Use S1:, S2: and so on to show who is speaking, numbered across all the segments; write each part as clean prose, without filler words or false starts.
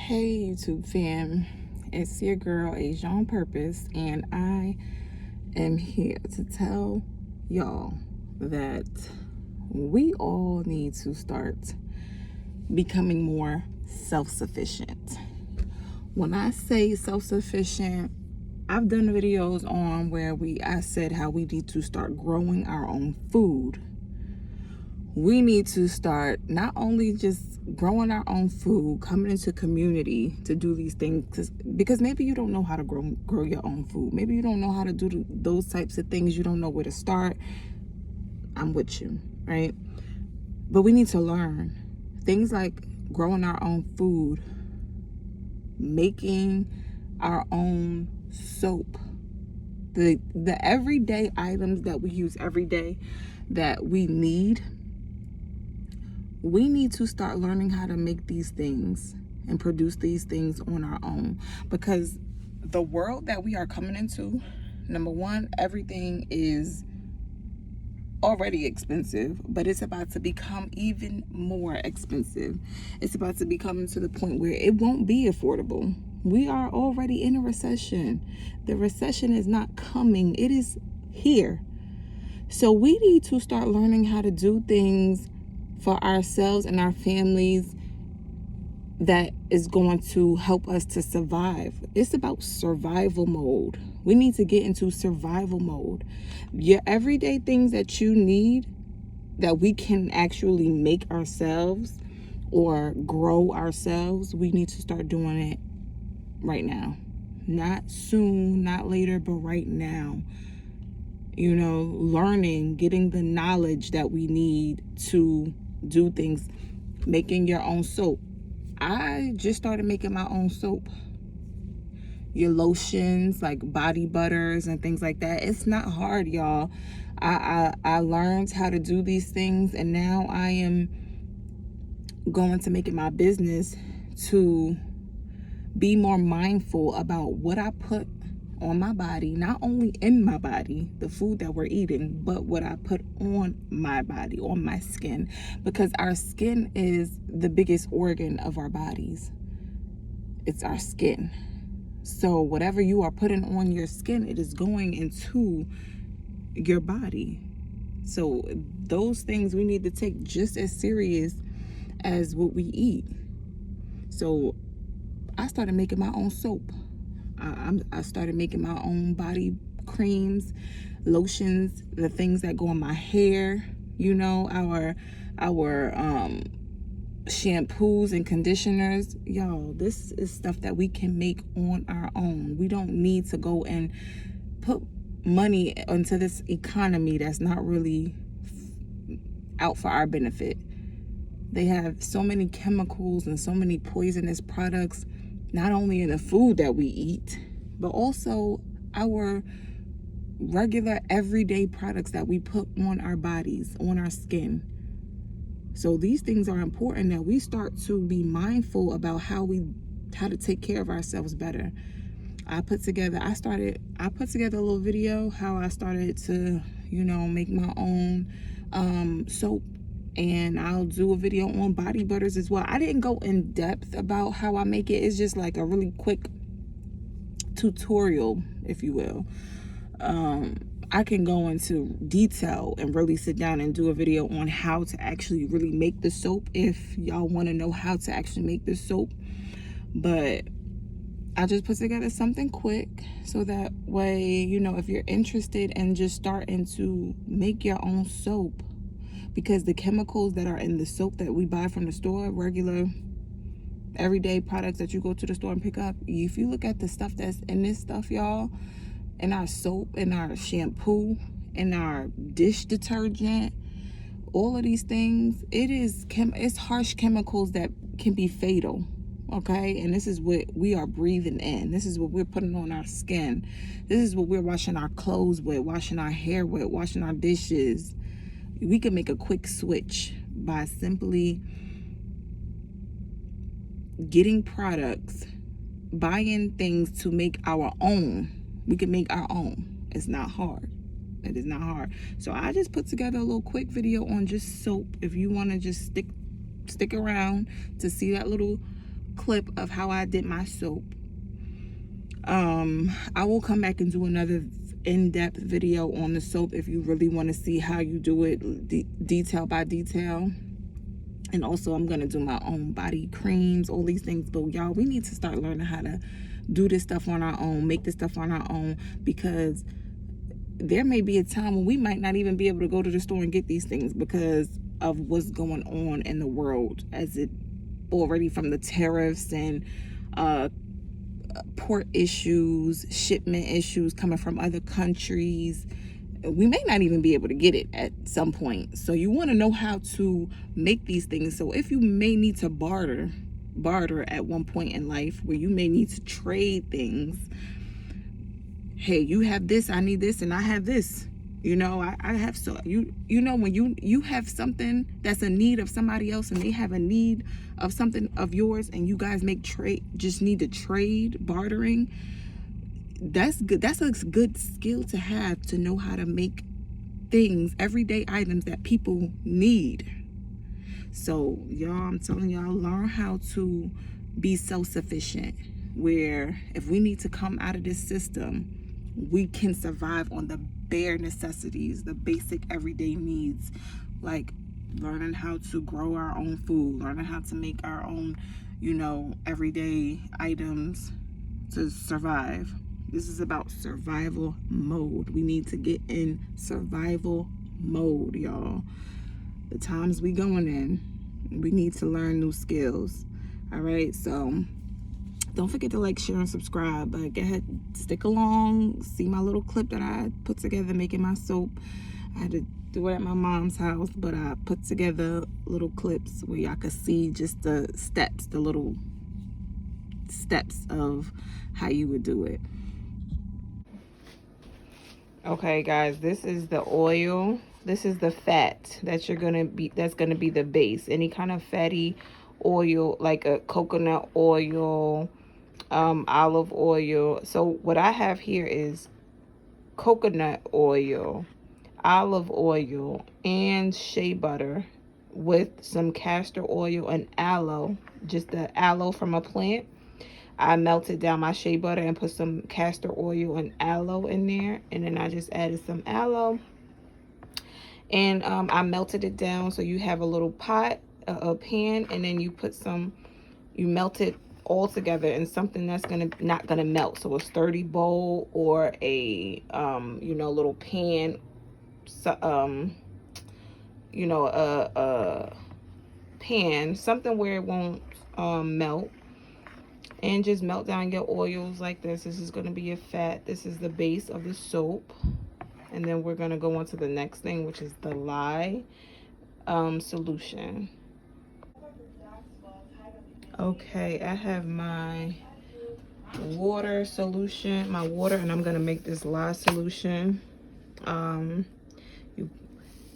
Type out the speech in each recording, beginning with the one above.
S1: Hey YouTube fam, it's your girl Asia on Purpose, and I am here to tell y'all that we all need to start becoming more self-sufficient. When I say self-sufficient, I've done videos on where I said how we need to start growing our own food. We need to start not only just growing our own food, coming into community to do these things, because maybe you don't know how to grow your own food. Maybe you don't know how to do those types of things. You don't know where to start. I'm with you, right? But we need to learn things like growing our own food, making our own soap, the everyday items that we use every day that we need. We need to start learning how to make these things and produce these things on our own, because the world that we are coming into, number one, everything is already expensive, but it's about to become even more expensive. It's about to become to the point where it won't be affordable. We are already in a recession. The recession is not coming, it is here. So we need to start learning how to do things for ourselves and our families that is going to help us to survive. It's about survival mode. We need to get into survival mode. Your everyday things that you need, that we can actually make ourselves or grow ourselves, we need to start doing it right now. Not soon, not later, but right now. You know, learning, getting the knowledge that we need to do things, making your own soap. I just started making my own soap. Your lotions, like body butters and things like that. It's not hard, y'all. I learned how to do these things, and now I am going to make it my business to be more mindful about what I put on my body, not only in my body, the food that we're eating, but what I put on my body, on my skin, because our skin is the biggest organ of our bodies. It's our skin. So whatever you are putting on your skin, it is going into your body. So those things we need to take just as serious as what we eat. So I started making my own soap. I started making my own body creams, lotions, the things that go in my hair, you know, our shampoos and conditioners. Y'all, this is stuff that we can make on our own. We don't need to go and put money into this economy that's not really out for our benefit. They have so many chemicals and so many poisonous products, not only in the food that we eat, but also our regular everyday products that we put on our bodies, on our skin. So these things are important that we start to be mindful about how to take care of ourselves better. I put together a little video how I started to, you know, make my own soap. And I'll do a video on body butters as well. I didn't go in depth about how I make it. It's just like a really quick tutorial, if you will. I can go into detail and really sit down and do a video on how to actually really make the soap if y'all want to know how to actually make this soap. But I just put together something quick so that way, you know, if you're interested in just starting to make your own soap, because the chemicals that are in the soap that we buy from the store, regular everyday products that you go to the store and pick up, if you look at the stuff that's in this stuff, y'all, in our soap, in our shampoo, in our dish detergent, all of these things, it's harsh chemicals that can be fatal. Okay, and this is what we are breathing in. This is what we're putting on our skin. This is what we're washing our clothes with, washing our hair with, washing our dishes. We can make a quick switch by simply getting products, buying things to make our own. We can make our own. It's not hard. It is not hard. So I just put together a little quick video on just soap. If you want to just stick around to see that little clip of how I did my soap. I will come back and do another in-depth video on the soap if you really want to see how you do it detail by detail. And also I'm gonna do my own body creams, all these things. But y'all, we need to start learning how to do this stuff on our own, make this stuff on our own, because there may be a time when we might not even be able to go to the store and get these things because of what's going on in the world, as it already from the tariffs and port issues, shipment issues coming from other countries. We may not even be able to get it at some point. So you want to know how to make these things. So if you may need to barter at one point in life, where you may need to trade things. Hey, you have this, I need this, and I have this. You know, I have, so you know, when you have something that's a need of somebody else and they have a need of something of yours, and you guys make trade, just need to trade, bartering. That's good. That's a good skill to have, to know how to make things, everyday items that people need. So y'all, I'm telling y'all, learn how to be self-sufficient, where if we need to come out of this system, we can survive on the bare necessities, the basic everyday needs, like learning how to grow our own food, learning how to make our own, you know, everyday items to survive. This is about survival mode. We need to get in survival mode, y'all. The times we going in, we need to learn new skills. All right, so don't forget to like, share, and subscribe. But go ahead, stick along, see my little clip that I put together making my soap. I had to do it at my mom's house, but I put together little clips where y'all could see just the steps, the little steps of how you would do it. Okay guys, this is the oil. This is the fat that you're gonna be, that's gonna be the base. Any kind of fatty oil, like a coconut oil, olive oil. So what I have here is coconut oil, olive oil, and shea butter with some castor oil and aloe, just the aloe from a plant. I melted down my shea butter and put some castor oil and aloe in there. And then I just added some aloe. And I melted it down. So you have a little pot, a pan, and then you put some, you melt it all together in something that's not gonna melt. So a sturdy bowl or a, you know, little pan, so, you know, a pan, something where it won't melt. And just melt down your oils like this. This is going to be your fat. This is the base of the soap. And then we're going to go on to the next thing, which is the lye solution. Okay, I have my water solution, and I'm going to make this lye solution.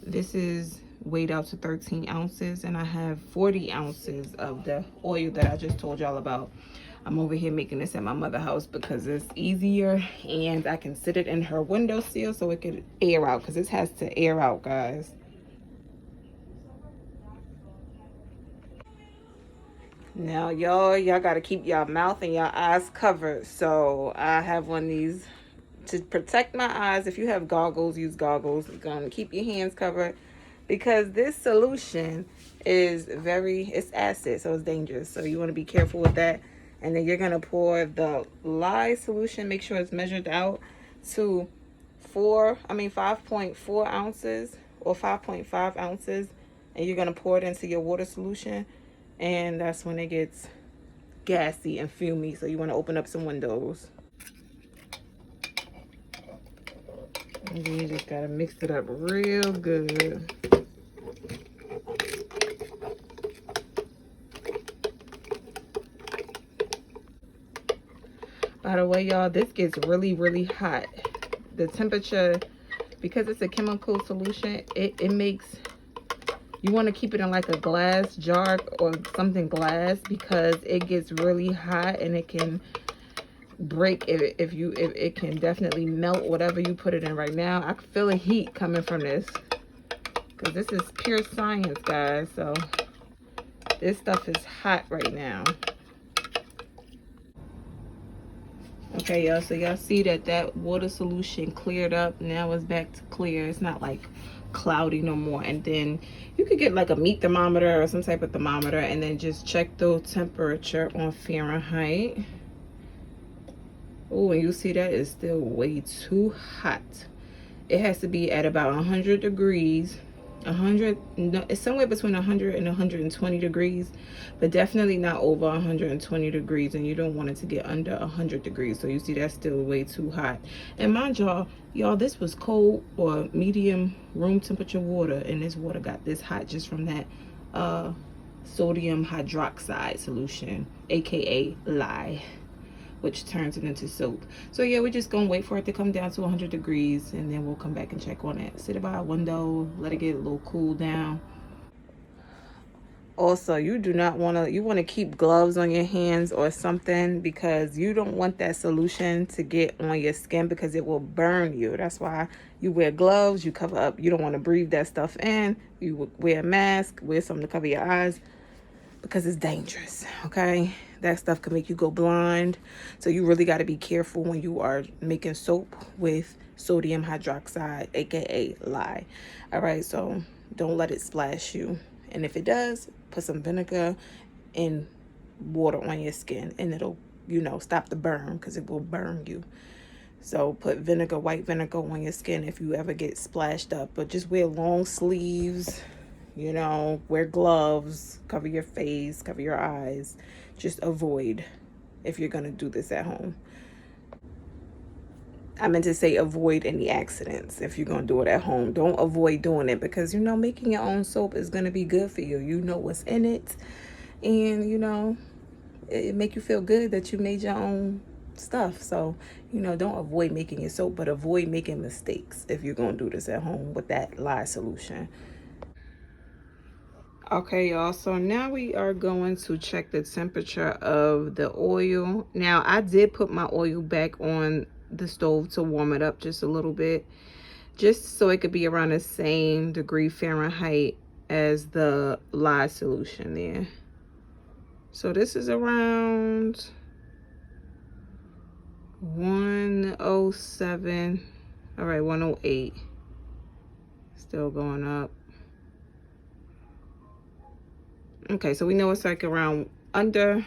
S1: This is weighed out to 13 ounces, and I have 40 ounces of the oil that I just told y'all about. I'm over here making this at my mother's house because it's easier, and I can sit it in her windowsill so it can air out, because this has to air out, guys. Now, y'all got to keep y'all mouth and y'all eyes covered. So I have one of these to protect my eyes. If you have goggles, use goggles. You're going to keep your hands covered, because this solution is it's acid, so it's dangerous. So you want to be careful with that. And then you're going to pour the lye solution. Make sure it's measured out to 5.4 ounces or 5.5 ounces. And you're going to pour it into your water solution. And that's when it gets gassy and fumy. So you want to open up some windows. And then you just got to mix it up real good. By the way, y'all, this gets really, really hot. The temperature, because it's a chemical solution, it makes, you want to keep it in like a glass jar or something glass, because it gets really hot and it can break if it can definitely melt whatever you put it in right now. I can feel the heat coming from this, because this is pure science, guys. So this stuff is hot right now. Okay, y'all, so y'all see that water solution cleared up. Now it's back to clear. It's not like cloudy no more. And then you could get like a meat thermometer or some type of thermometer and then just check the temperature on Fahrenheit. Oh, and you see that is still way too hot. It has to be at about 100 degrees. 100, no, it's somewhere between 100 and 120 degrees, but definitely not over 120 degrees, and you don't want it to get under 100 degrees. So you see that's still way too hot. And mind y'all, this was cold or medium room temperature water, and this water got this hot just from that sodium hydroxide solution, aka lye, which turns it into soap. So yeah, we're just gonna wait for it to come down to 100 degrees, and then we'll come back and check on it. Sit it by a window, let it get a little cool down. Also, you do not want to, you want to keep gloves on your hands or something, because you don't want that solution to get on your skin, because it will burn you. That's why you wear gloves, you cover up. You don't want to breathe that stuff in. You wear a mask, wear something to cover your eyes, because it's dangerous. Okay, that stuff can make you go blind. So you really got to be careful when you are making soap with sodium hydroxide, aka lye. All right, so don't let it splash you, and if it does, put some vinegar and water on your skin, and it'll, you know, stop the burn, because it will burn you. So put vinegar, white vinegar on your skin if you ever get splashed up. But just wear long sleeves, you know, wear gloves, cover your face, cover your eyes. Just avoid if you're going to do this at home. I meant to say avoid any accidents if you're going to do it at home. Don't avoid doing it, because, you know, making your own soap is going to be good for you. You know what's in it, and, you know, it make you feel good that you made your own stuff. So, you know, don't avoid making your soap, but avoid making mistakes if you're going to do this at home with that lye solution. Okay, y'all, so now we are going to check the temperature of the oil. Now, I did put my oil back on the stove to warm it up just a little bit, just so it could be around the same degree Fahrenheit as the lye solution there. So this is around 107. All right, 108. Still going up. Okay, so we know it's like around under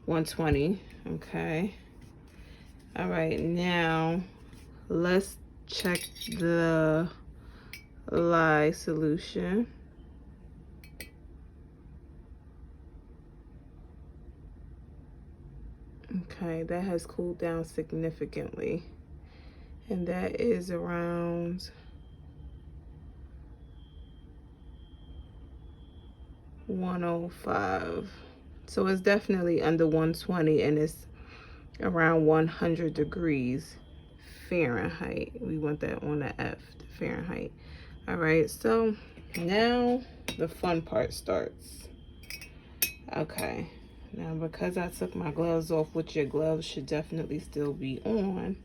S1: 120. Okay. All right, now let's check the lye solution. Okay, that has cooled down significantly, and that is around 105. So it's definitely under 120, and it's around 100 degrees Fahrenheit. We want that on the F, the Fahrenheit. All right, so now the fun part starts. Okay, now because I took my gloves off, which your gloves should definitely still be on,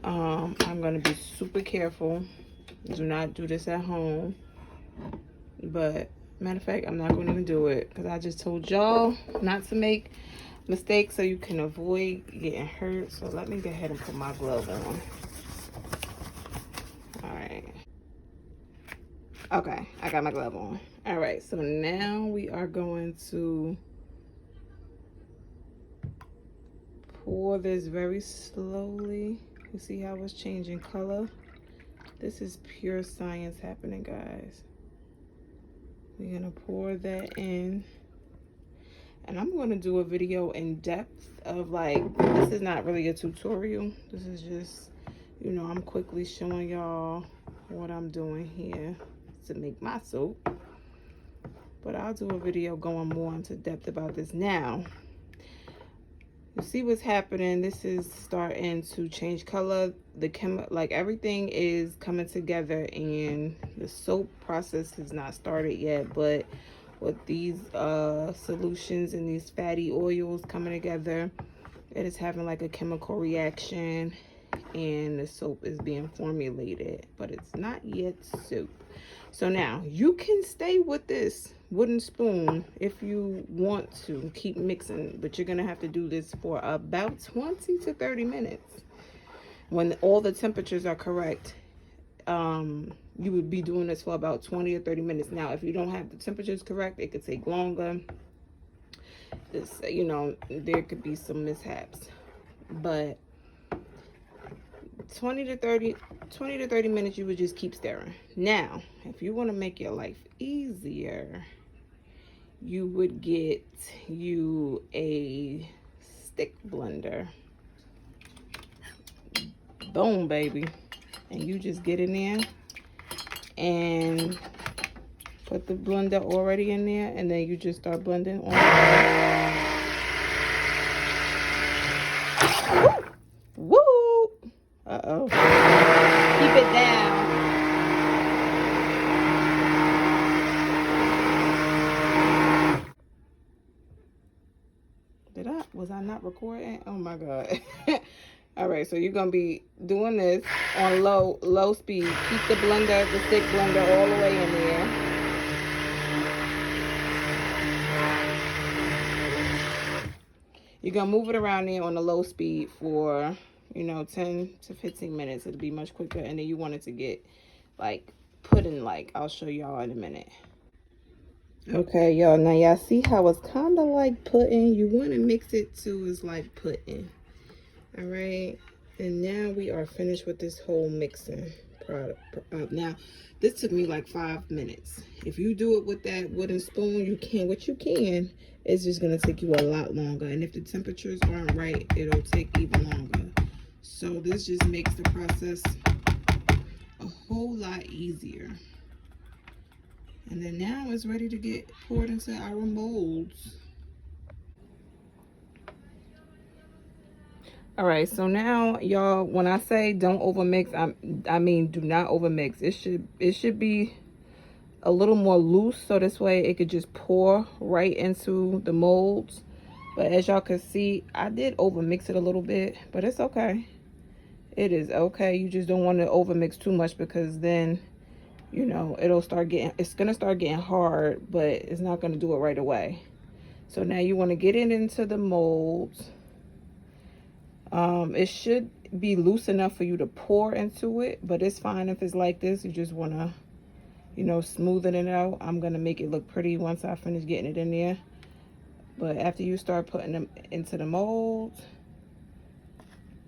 S1: I'm gonna be super careful. Do not do this at home. But matter of fact, I'm not going to do it, because I just told y'all not to make mistakes so you can avoid getting hurt. So let me go ahead and put my glove on. All right. Okay, I got my glove on. All right, so now we are going to pour this very slowly. You see how it's changing color? This is pure science happening, guys. We're gonna pour that in, and I'm gonna do a video in depth of, like, this is not really a tutorial. This is just, you know, I'm quickly showing y'all what I'm doing here to make my soap. But I'll do a video going more into depth about this. Now, you see what's happening. This is starting to change color. Like, everything is coming together, and the soap process has not started yet, but with these solutions and these fatty oils coming together, it is having like a chemical reaction, and the soap is being formulated, but it's not yet soap. So now you can stay with this wooden spoon if you want to keep mixing, but you're gonna have to do this for about 20 to 30 minutes. When all the temperatures are correct, you would be doing this for about 20 or 30 minutes. Now, if you don't have the temperatures correct, it could take longer. It's, you know, there could be some mishaps, but 20 to 30 minutes, you would just keep stirring. Now, if you want to make your life easier, you would get you a stick blender. Boom, baby. And you just get in there and put the blender already in there, and then you just start blending on. Woo! Uh-oh. Keep it down. Was I not recording? Oh my God. All right, so you're gonna be doing this on low speed. Keep the stick blender all the way in there. You're gonna move it around there on the low speed for, you know, 10 to 15 minutes. It'll be much quicker, and then you want it to get like pudding-like. I'll show y'all in a minute. Okay, y'all, now y'all see how it's kind of like pudding. You want to mix it to it's like pudding. All right, and now we are finished with this whole mixing product. Now, this took me like 5 minutes. If you do it with that wooden spoon, you can. What you can, it's just gonna take you a lot longer. And if the temperatures aren't right, it'll take even longer. So this just makes the process a whole lot easier. And then now it's ready to get poured into our molds. All right, so now y'all, when I say don't overmix, I mean do not overmix. It should be a little more loose, so this way it could just pour right into the molds. But as y'all can see, I did overmix it a little bit, but it's okay. It is okay. You just don't want to overmix too much, because then, you know, it's gonna start getting hard, but it's not gonna do it right away. So now you want to get it into the molds. It should be loose enough for you to pour into it, but it's fine if it's like this. You just want to, you know, smoothen it out. I'm gonna make it look pretty once I finish getting it in there. But after you start putting them into the molds,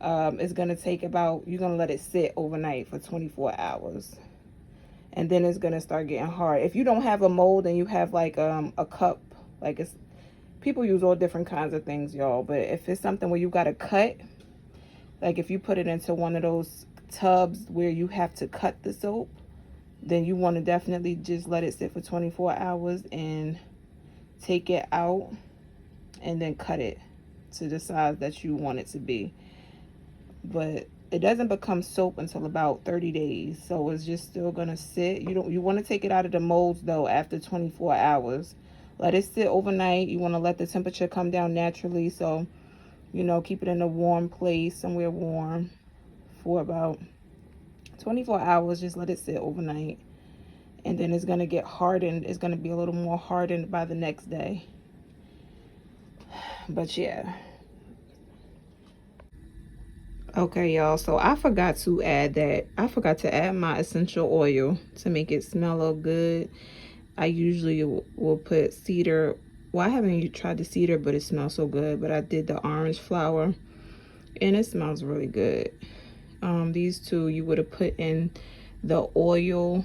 S1: it's gonna take about, you're gonna let it sit overnight for 24 hours. And then it's gonna start getting hard. If you don't have a mold and you have like a cup, like people use all different kinds of things, y'all. But if it's something where you gotta cut, like if you put it into one of those tubs where you have to cut the soap, then you want to definitely just let it sit for 24 hours and take it out and then cut it to the size that you want it to be. But it doesn't become soap until about 30 days, so it's just still gonna sit. You want to take it out of the molds though after 24 hours. Let it sit overnight. You want to let the temperature come down naturally, so, you know, keep it in a warm place, somewhere warm, for about 24 hours. Just let it sit overnight, and then it's gonna get hardened. It's gonna be a little more hardened by the next day. But yeah. Okay, y'all, so I forgot to add my essential oil to make it smell all good. I usually will put cedar. Well, I haven't tried the cedar, but it smells so good. But I did the orange flower, and it smells really good. These two you would have put in the oil,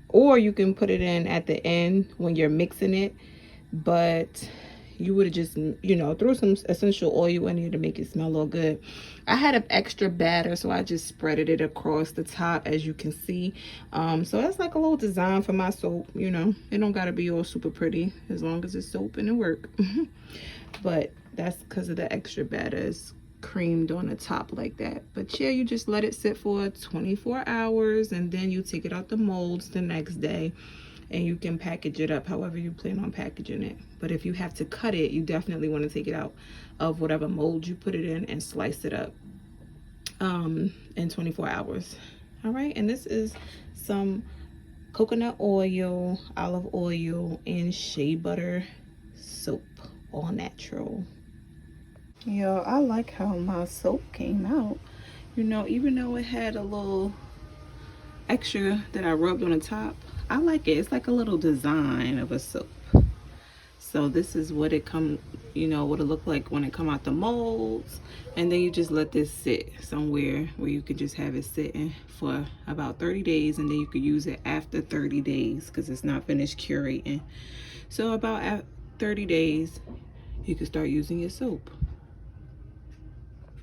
S1: or you can put it in at the end when you're mixing it. But you would have just, you know, throw some essential oil in here to make it smell all good. I had an extra batter, so I just spreaded it across the top, as you can see. So that's like a little design for my soap, you know. It don't gotta be all super pretty, as long as it's soap and it work. But that's because of the extra batter. It's creamed on the top like that. But yeah, you just let it sit for 24 hours, and then you take it out the molds the next day. And you can package it up however you plan on packaging it. But if you have to cut it, you definitely want to take it out of whatever mold you put it in and slice it up in 24 hours. All right, and this is some coconut oil, olive oil, and shea butter soap, all natural. Yo, I like how my soap came out. You know, even though it had a little extra that I rubbed on the top, I like it. It's like a little design of a soap. So this is what it come, you know, what it look like when it come out the molds. And then you just let this sit somewhere where you can just have it sitting for about 30 days, and then you could use it after 30 days because it's not finished curating. So about 30 days, you can start using your soap.